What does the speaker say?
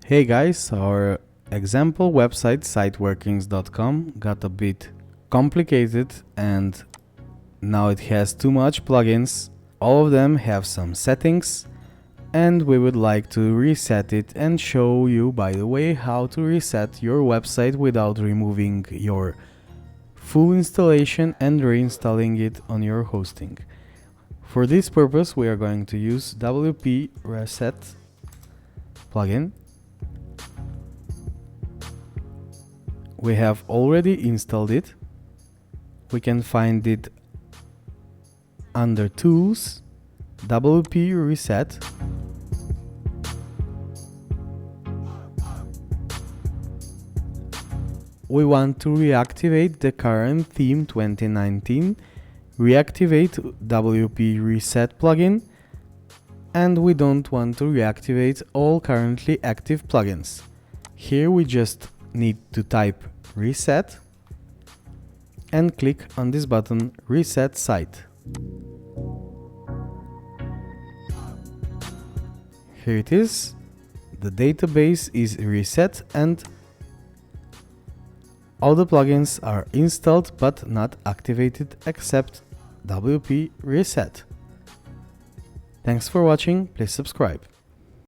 Hey guys, our example website siteworkings.com got a bit complicated and now it has too much plugins. All of them have some settings and we would like to reset it and show you, by the way, how to reset your website without removing your full installation and reinstalling it on your hosting. For this purpose we are going to use WP Reset plugin. We have already installed it. We can find it under Tools, WP Reset. We want to reactivate the current theme 2019, reactivate WP Reset plugin, and we don't want to reactivate all currently active plugins. Here we just need to type reset and click on this button reset site. Here it is. The database is reset and all the plugins are installed but not activated except WP Reset. Thanks for watching. Please subscribe.